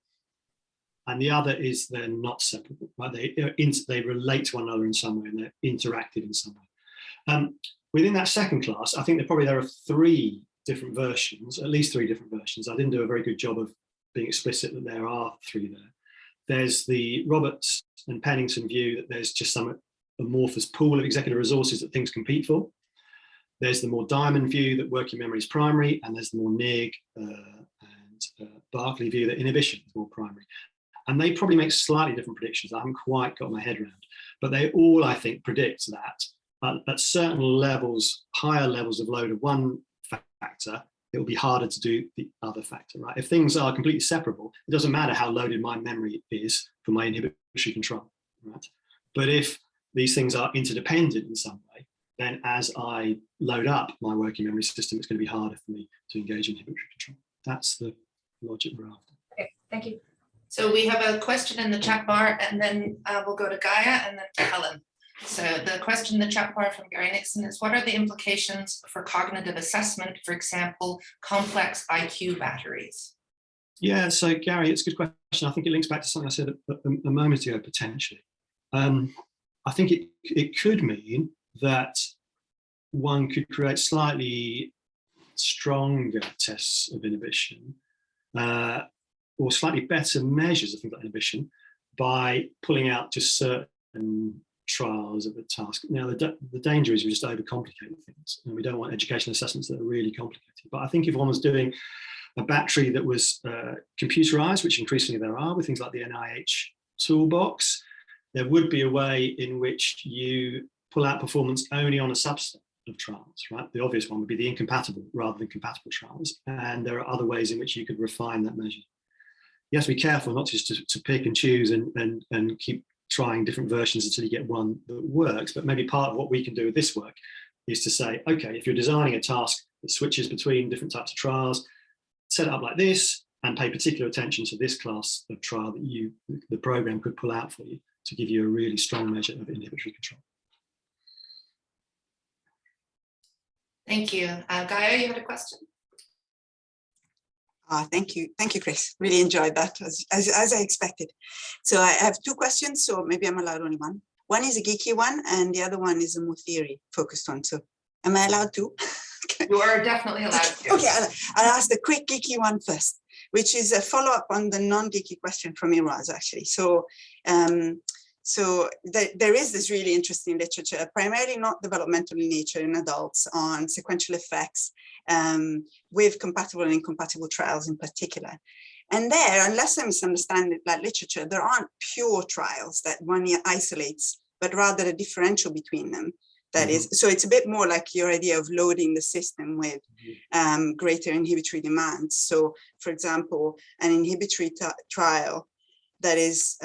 and the other is they're not separable, right? They relate to one another in some way, and they're interactive in some way. Within that second class, I think there are 3 different versions, at least 3 different versions. I didn't do a very good job of being explicit that there are 3 there. There's the Roberts and Pennington view that there's just some amorphous pool of executive resources that things compete for. There's the more Diamond view that working memory is primary, and there's the more Nigg and Berkeley view that inhibition is more primary. And they probably make slightly different predictions. I haven't quite got my head around, but they all, I think, predict that at certain levels, higher levels of load of one factor, it will be harder to do the other factor, right? If things are completely separable, it doesn't matter how loaded my memory is for my inhibitory control, right? But if these things are interdependent in some way, then as I load up my working memory system, it's going to be harder for me to engage in inhibitory control. That's the logic we're after. Okay, thank you. So we have a question in the chat bar, and then we'll go to Gaia and then to Helen. So the question in the chat bar from Gary Nixon is, what are the implications for cognitive assessment, for example, complex IQ batteries? Yeah, so Gary, it's a good question. I think it links back to something I said a moment ago, potentially. I think it could mean that one could create slightly stronger tests of inhibition or slightly better measures of things like inhibition by pulling out just certain trials of the task. Now, the danger is we just overcomplicate things, and we don't want educational assessments that are really complicated. But I think if one was doing a battery that was computerized, which increasingly there are with things like the NIH toolbox, there would be a way in which you pull out performance only on a subset of trials, right? The obvious one would be the incompatible rather than compatible trials. And there are other ways in which you could refine that measure. You have to be careful not just to pick and choose and keep trying different versions until you get one that works. But maybe part of what we can do with this work is to say, okay, if you're designing a task that switches between different types of trials, set it up like this and pay particular attention to this class of trial that the program could pull out for you to give you a really strong measure of inhibitory control. Thank you. Gaia, you had a question? Thank you, Chris. Really enjoyed that, as I expected. So I have 2 questions, so maybe I'm allowed only one. One is a geeky one, and the other one is a more theory focused one. So am I allowed to? You are definitely allowed to. Okay, I'll ask the quick geeky one first, which is a follow-up on the non-geeky question from Iraz, actually. So there is this really interesting literature, primarily not developmental in nature in adults, on sequential effects with compatible and incompatible trials in particular. And there, unless I misunderstand that literature, there aren't pure trials that one isolates, but rather a differential between them. That is, so it's a bit more like your idea of loading the system with greater inhibitory demands. So, for example, an inhibitory trial that is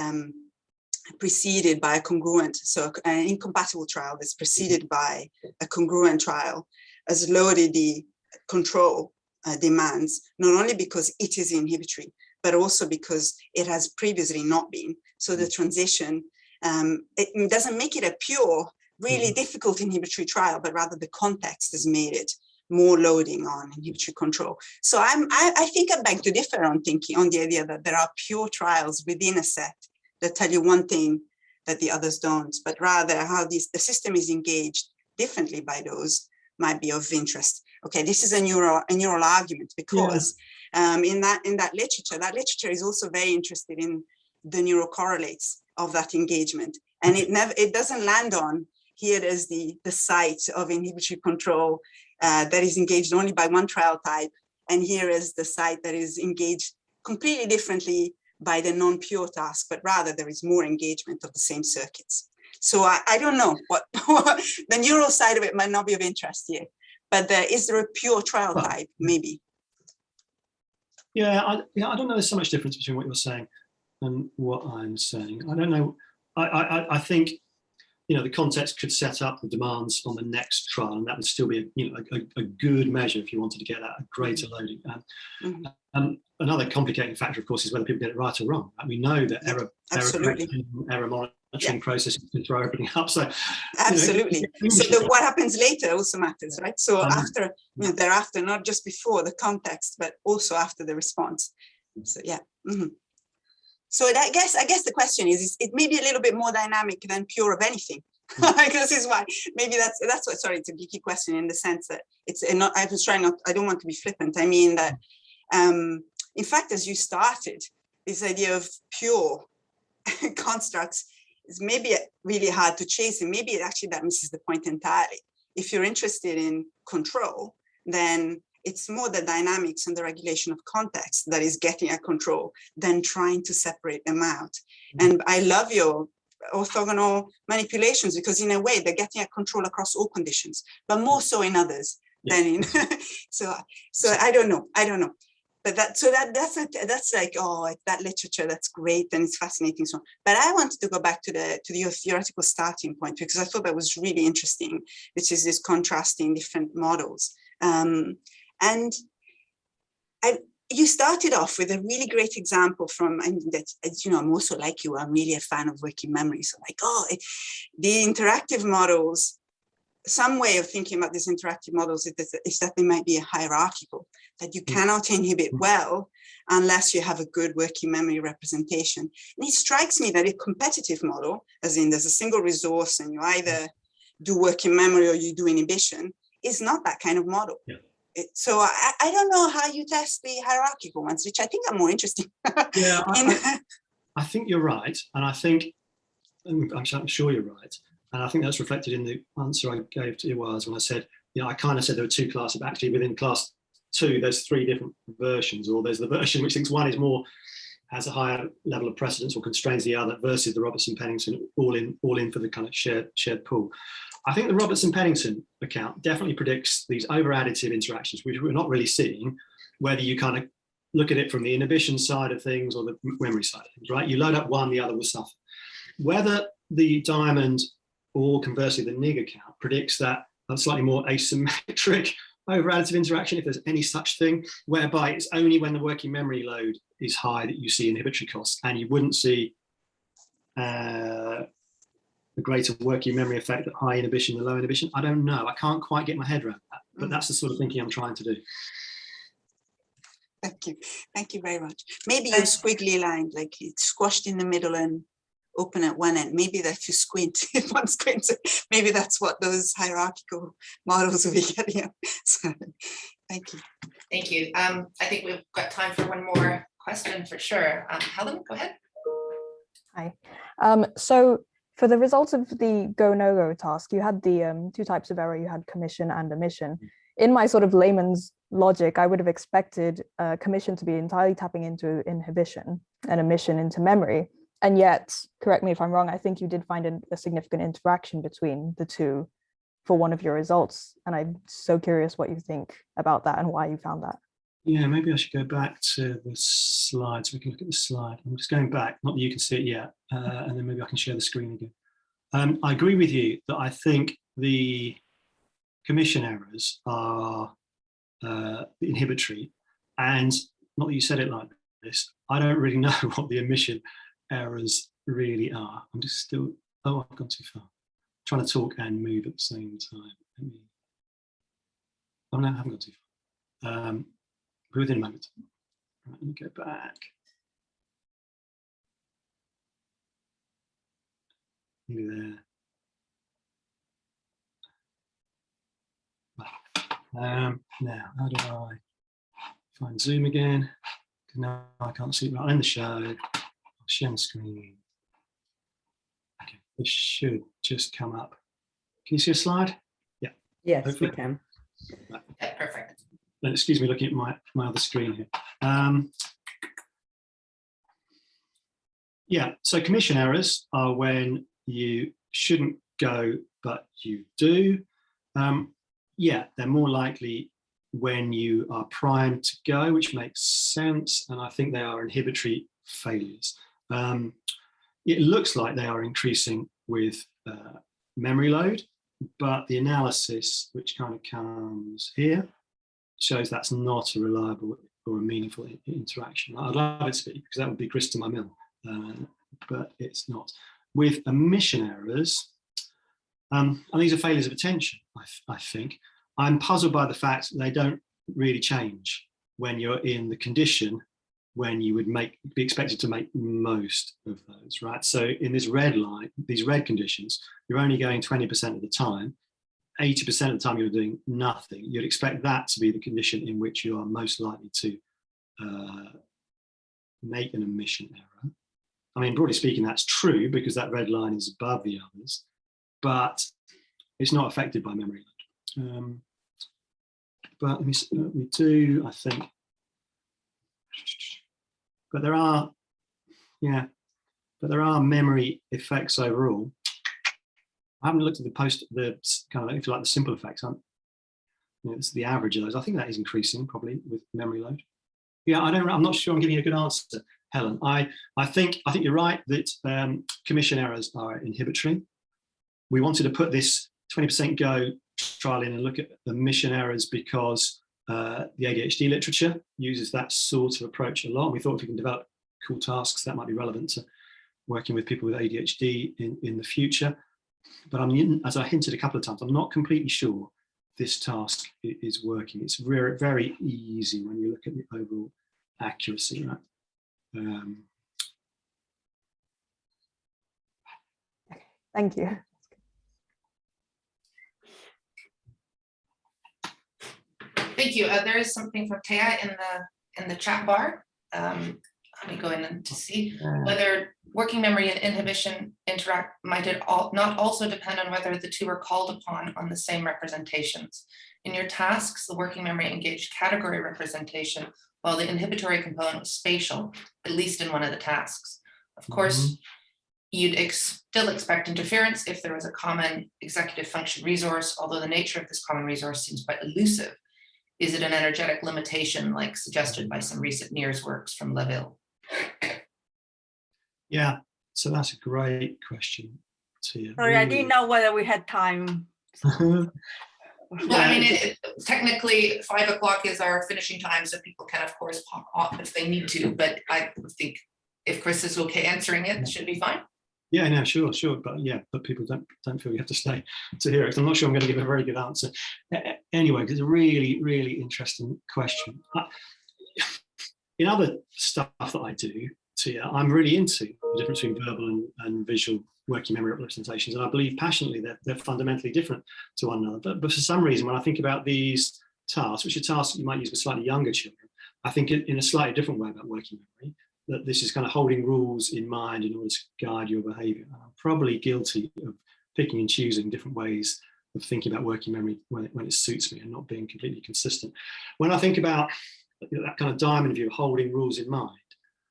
preceded by a congruent, so an incompatible trial that's preceded by a congruent trial has loaded the control demands, not only because it is inhibitory, but also because it has previously not been. So the transition, it doesn't make it a pure, really difficult inhibitory trial, but rather the context has made it more loading on inhibitory control. So I think I beg to differ on the idea that there are pure trials within a set that tell you one thing that the others don't, but rather how the system is engaged differently by those might be of interest. Okay, this is a neural argument because in that literature is also very interested in the neural correlates of that engagement, and it doesn't land on here is the site of inhibitory control that is engaged only by one trial type, and here is the site that is engaged completely differently by the non-pure task, but rather there is more engagement of the same circuits. So I don't know what the neural side of it might not be of interest here, but is there a pure trial type? Maybe. Yeah, I don't know. There's so much difference between what you're saying and what I'm saying. I don't know. I think the context could set up the demands on the next trial, and that would still be a good measure if you wanted to get that greater loading. Another complicating factor, of course, is whether people get it right or wrong. And we know that error monitoring processes can throw everything up. So absolutely. So what happens later also matters, right? So after, thereafter, not just before the context, but also after the response. So yeah. So I guess the question is it may be a little bit more dynamic than pure of anything. This is why maybe that's what, sorry, it's a geeky question in the sense that it's not, I don't want to be flippant. I mean that, in fact, as you started, this idea of pure constructs is maybe really hard to chase, and maybe actually that misses the point entirely. If you're interested in control, then it's more the dynamics and the regulation of context that is getting at control than trying to separate them out. And I love your orthogonal manipulations, because in a way they're getting at control across all conditions, but more so in others than in so I don't know, but that's like, oh, that literature, that's great and it's fascinating. So but I wanted to go back to your theoretical starting point, because I thought that was really interesting, which is this contrasting different models. And you started off with a really great example from, I mean, that, you know, I'm also like you, I'm really a fan of working memory. So like, the interactive models, some way of thinking about these interactive models is that they might be hierarchical, that you cannot inhibit well unless you have a good working memory representation. And it strikes me that a competitive model, as in there's a single resource and you either do working memory or you do inhibition, is not that kind of model. Yeah. So I don't know how you test the hierarchical ones, which I think are more interesting. Yeah, I think you're right. And I'm sure you're right. And I think that's reflected in the answer I gave to Iwaz when I said, you know, I kind of said there were two classes, but actually within class 2, there's 3 different versions, or there's the version which thinks one is more, has a higher level of precedence or constrains the other, versus the Robertson-Pennington all in for the kind of shared pool. I think the Robertson-Pennington account definitely predicts these over-additive interactions, which we're not really seeing, whether you kind of look at it from the inhibition side of things or the memory side of things, right? You load up one, the other will suffer. Whether the diamond or conversely the NIG account predicts that a slightly more asymmetric over-additive interaction, if there's any such thing, whereby it's only when the working memory load is high that you see inhibitory costs, and you wouldn't see the greater working memory effect at high inhibition than low inhibition. I don't know. I can't quite get my head around that, but that's the sort of thinking I'm trying to do. Thank you very much. Maybe you're squiggly lined, like it's squashed in the middle and open at one end. Maybe that if you squint, if one squints, maybe that's what those hierarchical models will be getting at. So, thank you. Thank you. I think we've got time for one more question for sure. Helen, go ahead. Hi. So for the results of the go, no go task, you had the 2 types of error. You had commission and omission. In my sort of layman's logic, I would have expected commission to be entirely tapping into inhibition and omission into memory. And yet, correct me if I'm wrong, I think you did find a significant interaction between the two for one of your results. And I'm so curious what you think about that and why you found that. Yeah, maybe I should go back to the slides. We can look at the slide. I'm just going back, not that you can see it yet, and then maybe I can share the screen again. I agree with you that I think the commission errors are inhibitory, and not that you said it like this, I don't really know what the omission errors really are. I'm just still, I've gone too far. I'm trying to talk and move at the same time. No, I haven't gone too far. Within a moment. Right, let me go back. Maybe there. Now, how do I find Zoom again? No, I can't see it. Right, I'll end the show. I'll share the screen. Okay, this should just come up. Can you see a slide? Yeah. Yes, hopefully. we can. Okay, perfect. And excuse me, looking at my other screen here. Yeah, so commission errors are when you shouldn't go, but you do. Yeah, they're more likely when you are primed to go, which makes sense. And I think they are inhibitory failures. It looks like they are increasing with memory load, but the analysis, which kind of comes here, shows that's not a reliable or a meaningful interaction. I'd love it to be, because that would be grist to my mill, but it's not. With omission errors, and these are failures of attention, I think, I'm puzzled by the fact that they don't really change when you're in the condition when you would be expected to make most of those, right? So in this red line, these red conditions, you're only going 20% of the time. 80% of the time you're doing nothing. You'd expect that to be the condition in which you are most likely to make an emission error. I mean, broadly speaking, that's true because that red line is above the others, but it's not affected by memory load. But we do, I think, but there are memory effects overall. I haven't looked at the kind of, if you like, the simple effects. It's the average of those. I think that is increasing probably with memory load. Yeah, I'm not sure I'm giving you a good answer, Helen. I think you're right that commission errors are inhibitory. We wanted to put this 20% go trial in and look at the omission errors because the ADHD literature uses that sort of approach a lot. We thought if we can develop cool tasks, that might be relevant to working with people with ADHD in the future. But as I hinted a couple of times, I'm not completely sure this task is working. It's very, very easy when you look at the overall accuracy, right? Thank you. Thank you. There is something from Taya in the chat bar. Let me go in to see whether working memory and inhibition might it not also depend on whether the two are called upon on the same representations. In your tasks, the working memory engaged category representation, while the inhibitory component was spatial, at least in one of the tasks. Of course, you'd still expect interference if there was a common executive function resource, although the nature of this common resource seems quite elusive. Is it an energetic limitation like suggested by some recent NIRS works from Leville? Yeah, so that's a great question. Tia. Sorry, I didn't know whether we had time. Well, I mean, technically 5 o'clock is our finishing time, so people can of course pop off if they need to, but I think if Chris is okay answering it, it should be fine. Yeah, no, sure, but yeah, but people don't feel you have to stay to hear it. I'm not sure I'm going to give a very good answer. Anyway, it's a really, really interesting question. In other stuff that I do, Tia, I'm really into the difference between verbal and visual working memory representations, and I believe passionately that they're fundamentally different to one another. But for some reason, when I think about these tasks, which are tasks you might use with slightly younger children, I think in a slightly different way about working memory, that this is kind of holding rules in mind in order to guide your behavior. I'm probably guilty of picking and choosing different ways of thinking about working memory when it suits me and not being completely consistent. When I think about that kind of diamond view, holding rules in mind,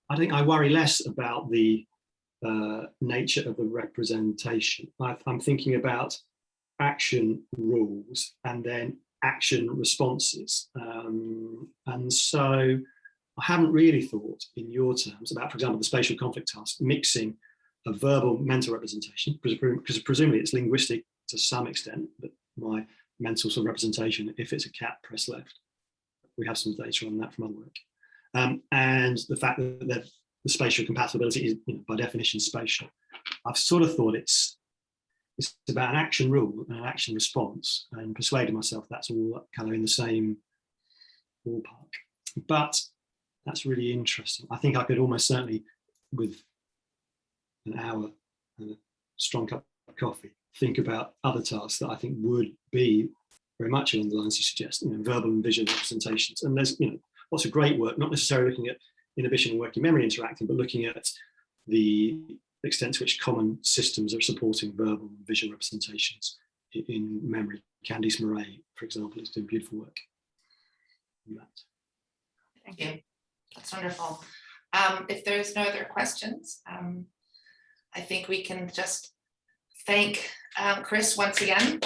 I think I worry less about the nature of the representation. I'm thinking about action rules and then action responses. And so I haven't really thought in your terms about, for example, the spatial conflict task, mixing a verbal mental representation, because presumably it's linguistic to some extent, but my mental sort of representation, if it's a cat, press left. We have some data on that from other work. And the fact that the spatial compatibility is, by definition, spatial. I've sort of thought it's about an action rule and an action response, and persuaded myself that's all kind of in the same ballpark. But that's really interesting. I think I could almost certainly, with an hour and a strong cup of coffee, think about other tasks that I think would be very much along the lines you suggest, verbal and visual representations. And there's lots of great work, not necessarily looking at inhibition and working memory interacting, but looking at the extent to which common systems are supporting verbal and visual representations in memory. Candice Murray, for example, is doing beautiful work on that. Thank you. That's wonderful. If there's no other questions, I think we can just thank Chris once again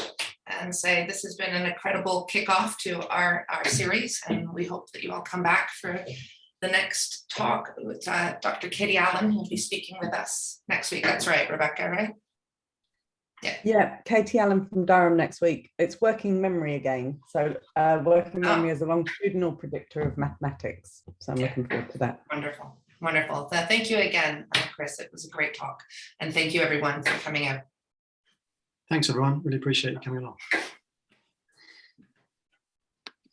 and say this has been an incredible kickoff to our series, and we hope that you all come back for the next talk with Dr. Katie Allen, who'll be speaking with us next week. That's right, Rebecca, right? Yeah, Katie Allen from Durham next week. It's working memory again. So working memory is a longitudinal predictor of mathematics. So I'm looking forward to that. Wonderful, wonderful. Thank you again, Chris. It was a great talk. And thank you everyone for coming out. Thanks everyone, really appreciate you coming along.